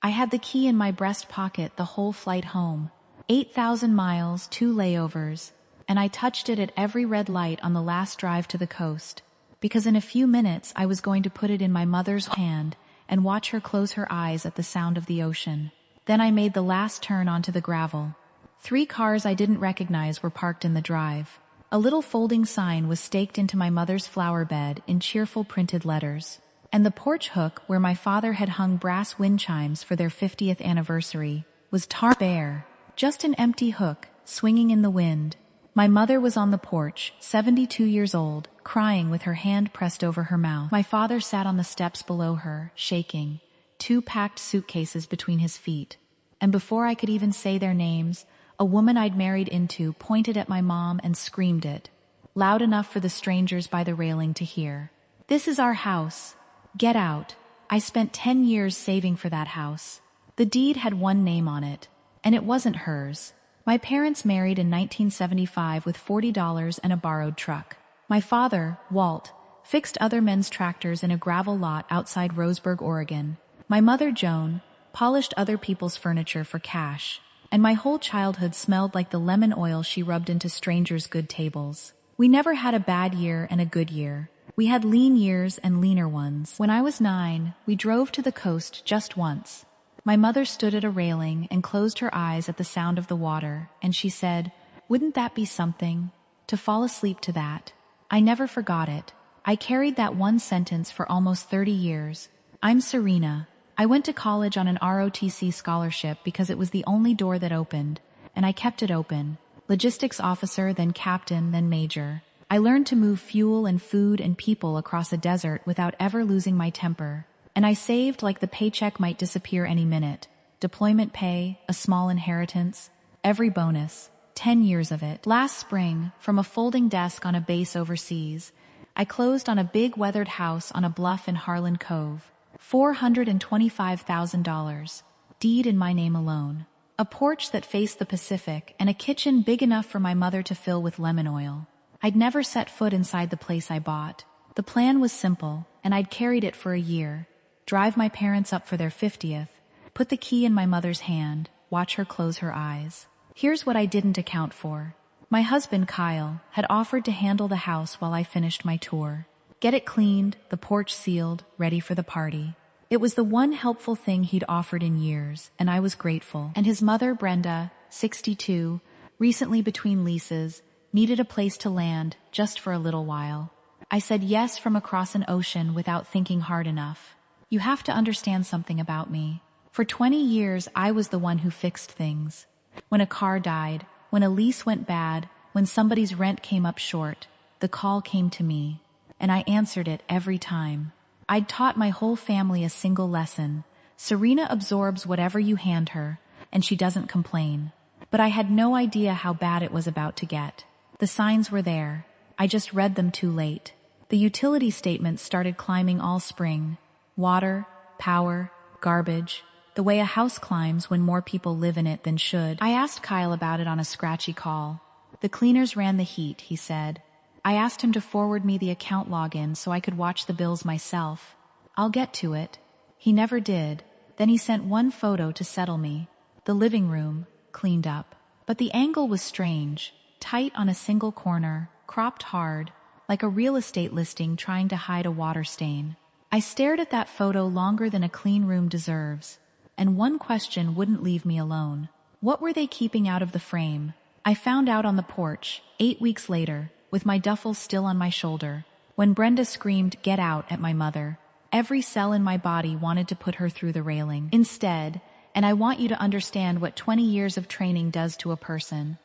I had the key in my breast pocket the whole flight home. 8,000 miles, 2 layovers, and I touched it at every red light on the last drive to the coast, because in a few minutes I was going to put it in my mother's hand and watch her close her eyes at the sound of the ocean. Then I made the last turn onto the gravel. 3 cars I didn't recognize were parked in the drive. A little folding sign was staked into my mother's flower bed in cheerful printed letters. And the porch hook where my father had hung brass wind chimes for their 50th anniversary was bare. Just an empty hook, swinging in the wind. My mother was on the porch, 72 years old, crying with her hand pressed over her mouth. My father sat on the steps below her, shaking, 2 packed suitcases between his feet. And before I could even say their names, a woman I'd married into pointed at my mom and screamed it, loud enough for the strangers by the railing to hear. "This is our house. Get out." I spent 10 years saving for that house. The deed had one name on it, and it wasn't hers. My parents married in 1975 with $40 and a borrowed truck. My father, Walt, fixed other men's tractors in a gravel lot outside Roseburg, Oregon. My mother, Joan, polished other people's furniture for cash. And my whole childhood smelled like the lemon oil she rubbed into strangers' good tables. We never had a bad year and a good year. We had lean years and leaner ones. When I was 9, we drove to the coast just once. My mother stood at a railing and closed her eyes at the sound of the water, and she said, "Wouldn't that be something? To fall asleep to that." I never forgot it. I carried that one sentence for almost 30 years. I'm Serena. I went to college on an ROTC scholarship because it was the only door that opened, and I kept it open. Logistics officer, then captain, then major. I learned to move fuel and food and people across a desert without ever losing my temper. And I saved like the paycheck might disappear any minute. Deployment pay, a small inheritance, every bonus, 10 years of it. Last spring, from a folding desk on a base overseas, I closed on a big weathered house on a bluff in Harlan Cove. $425,000, deed in my name alone. A porch that faced the Pacific and a kitchen big enough for my mother to fill with lemon oil. I'd never set foot inside the place I bought. The plan was simple, and I'd carried it for a year. Drive my parents up for their 50th, put the key in my mother's hand, watch her close her eyes. Here's what I didn't account for. My husband, Kyle, had offered to handle the house while I finished my tour. Get it cleaned, the porch sealed, ready for the party. It was the one helpful thing he'd offered in years, and I was grateful. And his mother, Brenda, 62, recently between leases, needed a place to land just for a little while. I said yes from across an ocean without thinking hard enough. You have to understand something about me. For 20 years, I was the one who fixed things. When a car died, when a lease went bad, when somebody's rent came up short, the call came to me. And I answered it every time. I'd taught my whole family a single lesson. Serena absorbs whatever you hand her, and she doesn't complain. But I had no idea how bad it was about to get. The signs were there. I just read them too late. The utility statements started climbing all spring. Water, power, garbage, the way a house climbs when more people live in it than should. I asked Kyle about it on a scratchy call. The cleaners ran the heat, he said. I asked him to forward me the account login so I could watch the bills myself. I'll get to it. He never did. Then he sent one photo to settle me. The living room, cleaned up. But the angle was strange. Tight on a single corner, cropped hard, like a real estate listing trying to hide a water stain. I stared at that photo longer than a clean room deserves. And one question wouldn't leave me alone. What were they keeping out of the frame? I found out on the porch, 8 weeks later, with my duffel still on my shoulder, when Brenda screamed, "Get out," at my mother. Every cell in my body wanted to put her through the railing. Instead, and I want you to understand what 20 years of training does to a person,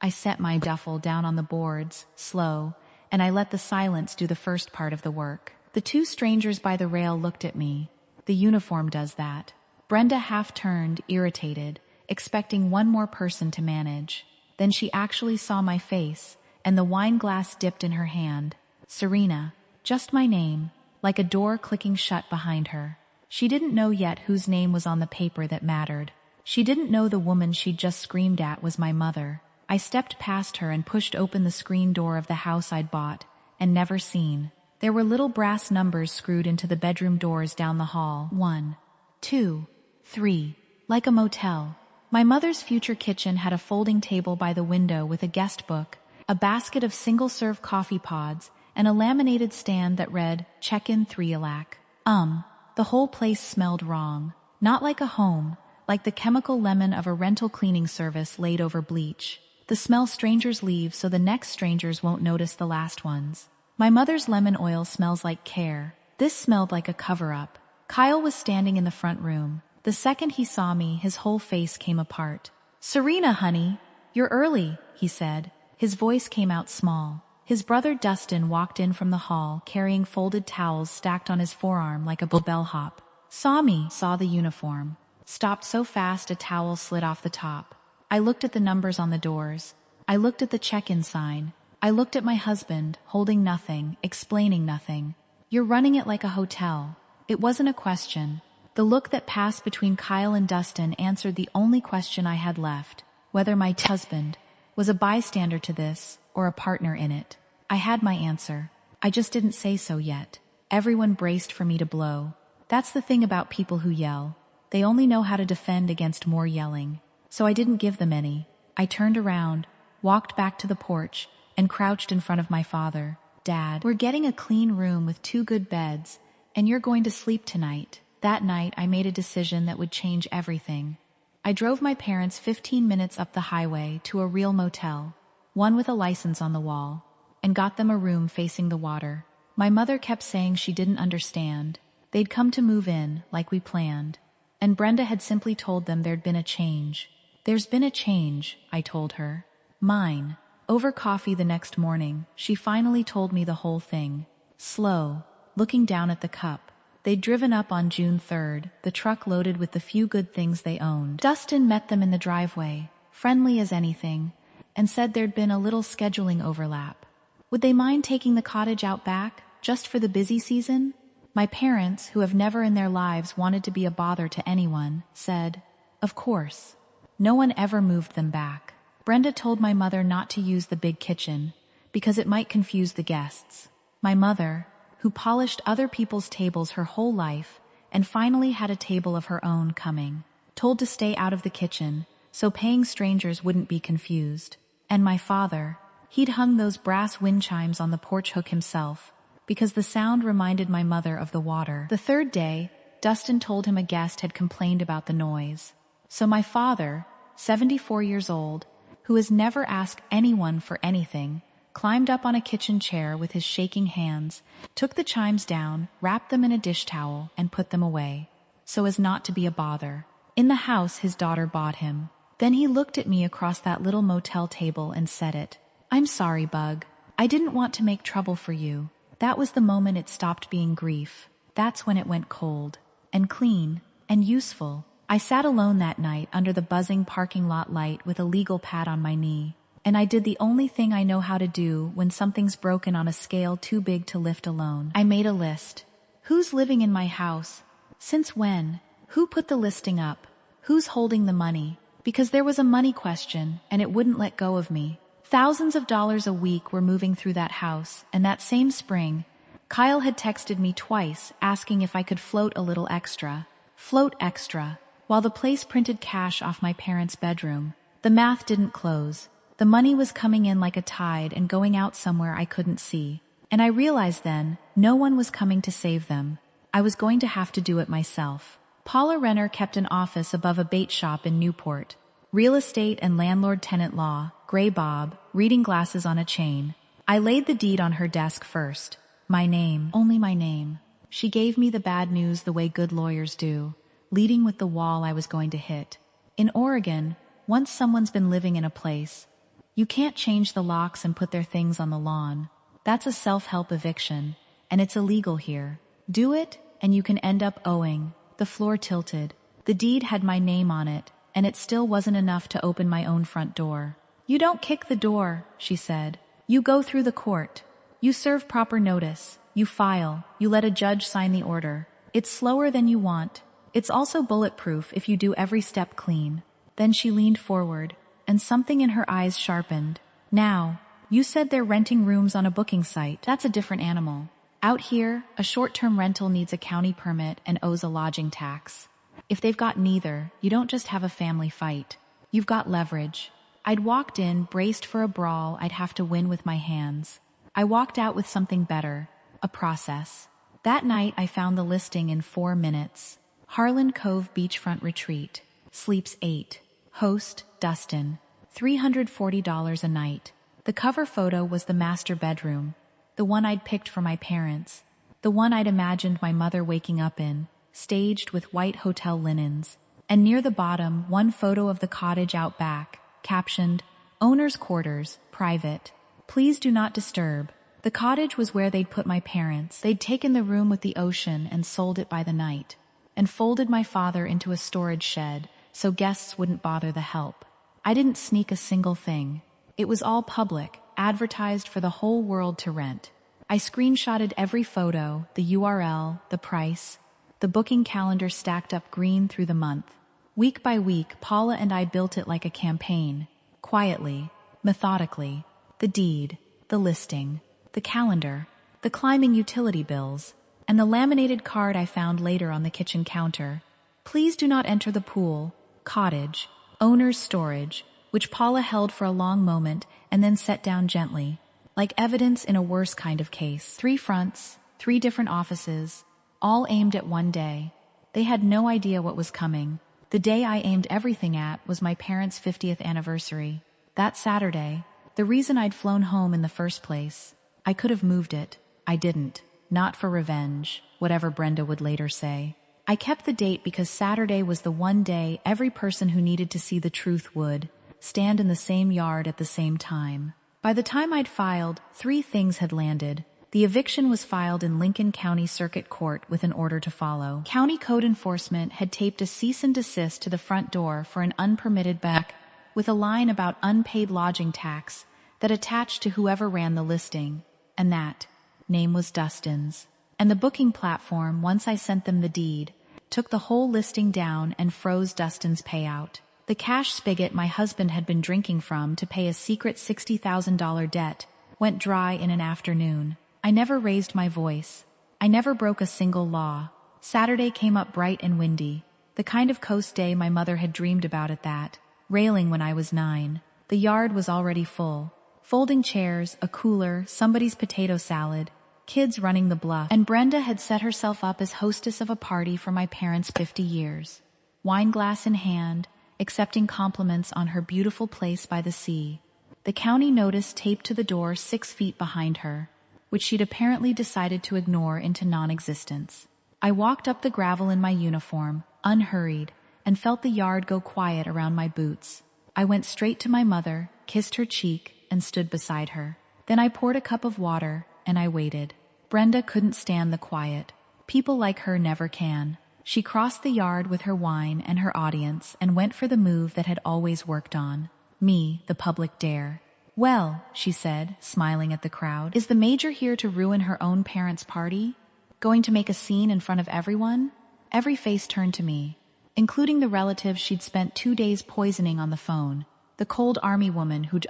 I set my duffel down on the boards, slow, and I let the silence do the first part of the work. The 2 strangers by the rail looked at me. The uniform does that. Brenda half turned, irritated, expecting one more person to manage. Then she actually saw my face, and the wine glass dipped in her hand. Serena, just my name, like a door clicking shut behind her. She didn't know yet whose name was on the paper that mattered. She didn't know the woman she'd just screamed at was my mother. I stepped past her and pushed open the screen door of the house I'd bought, and never seen. There were little brass numbers screwed into the bedroom doors down the hall. 1, 2, 3. Like a motel. My mother's future kitchen had a folding table by the window with a guest book, a basket of single-serve coffee pods, and a laminated stand that read, "Check-in 3 a lac." The whole place smelled wrong. Not like a home, like the chemical lemon of a rental cleaning service laid over bleach. The smell strangers leave so the next strangers won't notice the last ones. My mother's lemon oil smells like care. This smelled like a cover-up. Kyle was standing in the front room. The second he saw me, his whole face came apart. "Serena, honey, you're early," he said. His voice came out small. His brother Dustin walked in from the hall, carrying folded towels stacked on his forearm like a bellhop. Saw me, saw the uniform. Stopped so fast a towel slid off the top. I looked at the numbers on the doors. I looked at the check-in sign. I looked at my husband, holding nothing, explaining nothing. "You're running it like a hotel." It wasn't a question. The look that passed between Kyle and Dustin answered the only question I had left, whether my husband was a bystander to this or a partner in it. I had my answer. I just didn't say so yet. Everyone braced for me to blow. That's the thing about people who yell. They only know how to defend against more yelling. So I didn't give them any. I turned around, walked back to the porch, and crouched in front of my father. "Dad, we're getting a clean room with 2 good beds, and you're going to sleep tonight." That night, I made a decision that would change everything. I drove my parents 15 minutes up the highway to a real motel, one with a license on the wall, and got them a room facing the water. My mother kept saying she didn't understand. They'd come to move in, like we planned. And Brenda had simply told them there'd been a change. "There's been a change," I told her. Mine. Over coffee the next morning, she finally told me the whole thing. Slow, looking down at the cup. They'd driven up on June 3rd, the truck loaded with the few good things they owned. Dustin met them in the driveway, friendly as anything, and said there'd been a little scheduling overlap. Would they mind taking the cottage out back, just for the busy season? My parents, who have never in their lives wanted to be a bother to anyone, said, "Of course." No one ever moved them back. Brenda told my mother not to use the big kitchen, because it might confuse the guests. My mother, who polished other people's tables her whole life and finally had a table of her own coming, told to stay out of the kitchen so paying strangers wouldn't be confused. And my father, he'd hung those brass wind chimes on the porch hook himself because the sound reminded my mother of the water. The 3rd day, Dustin told him a guest had complained about the noise. So my father, 74 years old, who has never asked anyone for anything, climbed up on a kitchen chair with his shaking hands, took the chimes down, wrapped them in a dish towel, and put them away, so as not to be a bother. In the house his daughter bought him. Then he looked at me across that little motel table and said it. "I'm sorry, Bug. I didn't want to make trouble for you." That was the moment it stopped being grief. That's when it went cold. And clean. And useful. I sat alone that night under the buzzing parking lot light with a legal pad on my knee. And I did the only thing I know how to do when something's broken on a scale too big to lift alone. I made a list. Who's living in my house? Since when? Who put the listing up? Who's holding the money? Because there was a money question, and it wouldn't let go of me. Thousands of dollars a week were moving through that house, and that same spring, Kyle had texted me twice asking if I could float a little extra. Float extra. While the place printed cash off my parents' bedroom. The math didn't close. The money was coming in like a tide and going out somewhere I couldn't see. And I realized then, no one was coming to save them. I was going to have to do it myself. Paula Renner kept an office above a bait shop in Newport. Real estate and landlord-tenant law, gray bob, reading glasses on a chain. I laid the deed on her desk first. My name, only my name. She gave me the bad news the way good lawyers do, leading with the wall I was going to hit. In Oregon, once someone's been living in a place, you can't change the locks and put their things on the lawn. That's a self-help eviction, and it's illegal here. Do it, and you can end up owing. The floor tilted. The deed had my name on it, and it still wasn't enough to open my own front door. "You don't kick the door," she said. "You go through the court. You serve proper notice. You file. You let a judge sign the order. It's slower than you want. It's also bulletproof if you do every step clean." Then she leaned forward, and something in her eyes sharpened. "Now, you said they're renting rooms on a booking site. That's a different animal. Out here, a short-term rental needs a county permit and owes a lodging tax. If they've got neither, you don't just have a family fight. You've got leverage. I'd walked in, braced for a brawl I'd have to win with my hands. I walked out with something better, a process. That night I found the listing in 4 minutes. Harlan Cove Beachfront Retreat. Sleeps 8. Host, Dustin. $340 a night. The cover photo was the master bedroom, the one I'd picked for my parents, the one I'd imagined my mother waking up in, staged with white hotel linens. And near the bottom, one photo of the cottage out back, captioned, "Owner's Quarters, Private. Please do not disturb." The cottage was where they'd put my parents. They'd taken the room with the ocean and sold it by the night, and folded my father into a storage shed so guests wouldn't bother the help. I didn't sneak a single thing. It was all public, advertised for the whole world to rent. I screenshotted every photo, the URL, the price. The booking calendar stacked up green through the month. Week by week, Paula and I built it like a campaign. Quietly, methodically. The deed, the listing, the calendar, the climbing utility bills, and the laminated card I found later on the kitchen counter. Please do not enter the pool, cottage, owner's storage, which Paula held for a long moment and then set down gently, like evidence in a worse kind of case. 3 fronts, 3 different offices, all aimed at one day. They had no idea what was coming. The day I aimed everything at was my parents' 50th anniversary. That Saturday, the reason I'd flown home in the first place. I could have moved it. I didn't. Not for revenge, whatever Brenda would later say. I kept the date because Saturday was the one day every person who needed to see the truth would stand in the same yard at the same time. By the time I'd filed, 3 things had landed. The eviction was filed in Lincoln County Circuit Court with an order to follow. County Code Enforcement had taped a cease and desist to the front door for an unpermitted back with a line about unpaid lodging tax that attached to whoever ran the listing. And that name was Dustin's. And the booking platform, once I sent them the deed, took the whole listing down and froze Dustin's payout. The cash spigot my husband had been drinking from to pay a secret $60,000 debt went dry in an afternoon. I never raised my voice. I never broke a single law. Saturday came up bright and windy, the kind of coast day my mother had dreamed about at that, railing when I was 9. The yard was already full. Folding chairs, a cooler, somebody's potato salad, kids running the bluff, and Brenda had set herself up as hostess of a party for my parents' 50 years. Wine glass in hand, accepting compliments on her beautiful place by the sea. The county notice taped to the door 6 feet behind her, which she'd apparently decided to ignore into non-existence. I walked up the gravel in my uniform, unhurried, and felt the yard go quiet around my boots. I went straight to my mother, kissed her cheek, and stood beside her. Then I poured a cup of water, and I waited. Brenda couldn't stand the quiet. People like her never can. She crossed the yard with her wine and her audience and went for the move that had always worked on me, the public dare. "Well," she said, smiling at the crowd, "is the major here to ruin her own parents' party? Going to make a scene in front of everyone?" Every face turned to me, including the relatives she'd spent 2 days poisoning on the phone, the cold army woman who'd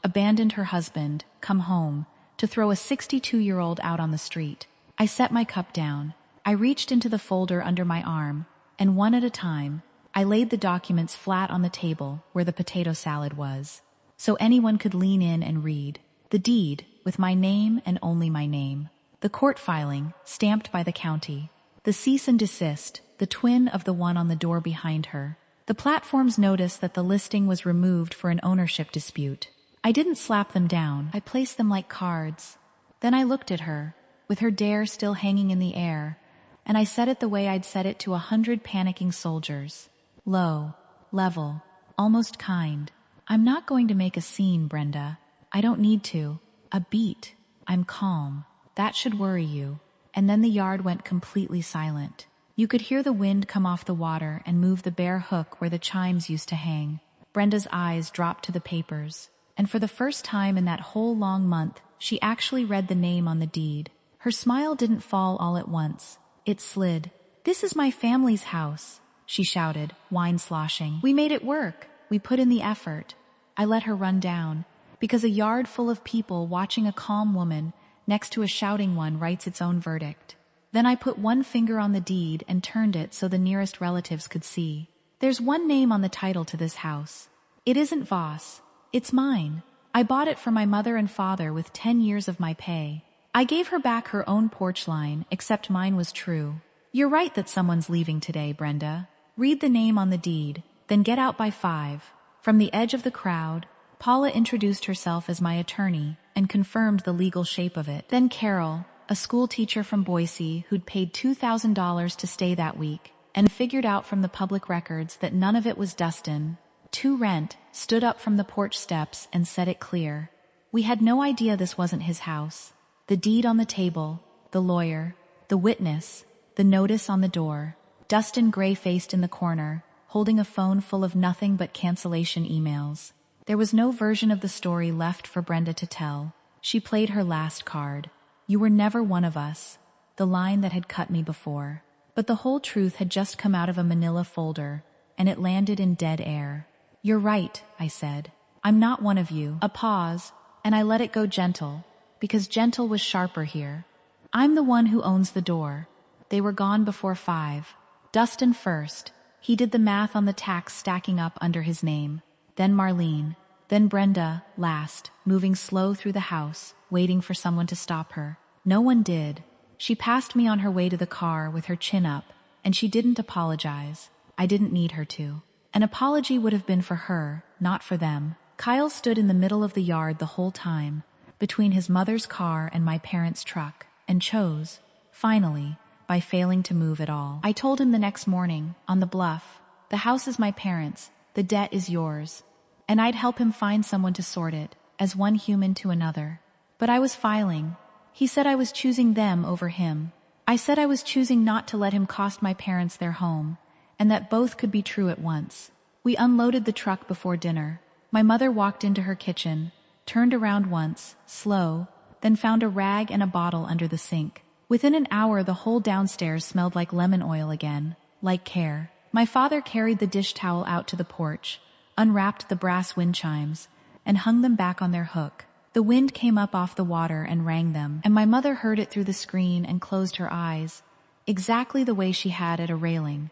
abandoned her husband, come home, to throw a 62-year-old out on the street. I set my cup down. I reached into the folder under my arm, and one at a time, I laid the documents flat on the table where the potato salad was, so anyone could lean in and read. The deed, with my name and only my name. The court filing, stamped by the county. The cease and desist, the twin of the one on the door behind her. The platform's notice that the listing was removed for an ownership dispute. I didn't slap them down. I placed them like cards. Then I looked at her, with her dare still hanging in the air, and I said it the way I'd said it to 100 panicking soldiers. Low, level, almost kind. "I'm not going to make a scene, Brenda. I don't need to. A beat. I'm calm. That should worry you." And then the yard went completely silent. You could hear the wind come off the water and move the bare hook where the chimes used to hang. Brenda's eyes dropped to the papers, and for the first time in that whole long month, she actually read the name on the deed. Her smile didn't fall all at once. It slid. "This is my family's house," she shouted, wine sloshing. "We made it work. We put in the effort." I let her run down, because a yard full of people watching a calm woman next to a shouting one writes its own verdict. Then I put one finger on the deed and turned it so the nearest relatives could see. There's one name on the title to this house. It isn't Voss. It's mine. I bought it for my mother and father with 10 years of my pay. I gave her back her own porch line, except mine was true. You're right that someone's leaving today, Brenda. Read the name on the deed, then get out by 5. From the edge of the crowd, Paula introduced herself as my attorney and confirmed the legal shape of it. Then Carol, a school teacher from Boise who'd paid $2,000 to stay that week and figured out from the public records that none of it was Dustin, to rent, stood up from the porch steps and said it clear. We had no idea this wasn't his house. The deed on the table, the lawyer, the witness, the notice on the door, Dustin gray-faced in the corner, holding a phone full of nothing but cancellation emails. There was no version of the story left for Brenda to tell. She played her last card. You were never one of us, the line that had cut me before. But the whole truth had just come out of a manila folder, and it landed in dead air. You're right, I said. I'm not one of you. A pause, and I let it go gentle, because gentle was sharper here. I'm the one who owns the door. They were gone before 5. Dustin first. He did the math on the tax stacking up under his name. Then Marlene. Then Brenda, last, moving slow through the house, waiting for someone to stop her. No one did. She passed me on her way to the car with her chin up, and she didn't apologize. I didn't need her to. An apology would have been for her, not for them. Kyle stood in the middle of the yard the whole time, between his mother's car and my parents' truck, and chose, finally, by failing to move at all. I told him the next morning, on the bluff, the house is my parents', the debt is yours. And I'd help him find someone to sort it, as one human to another. But I was filing. He said I was choosing them over him. I said I was choosing not to let him cost my parents their home, and that both could be true at once. We unloaded the truck before dinner. My mother walked into her kitchen, turned around once, slow, then found a rag and a bottle under the sink. Within an hour, the whole downstairs smelled like lemon oil again, like care. My father carried the dish towel out to the porch, unwrapped the brass wind chimes, and hung them back on their hook. The wind came up off the water and rang them, and my mother heard it through the screen and closed her eyes, exactly the way she had at a railing.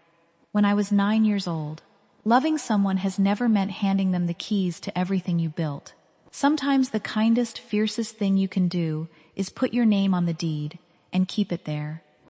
When I was 9 years old. Loving someone has never meant handing them the keys to everything you built. Sometimes the kindest, fiercest thing you can do is put your name on the deed and keep it there.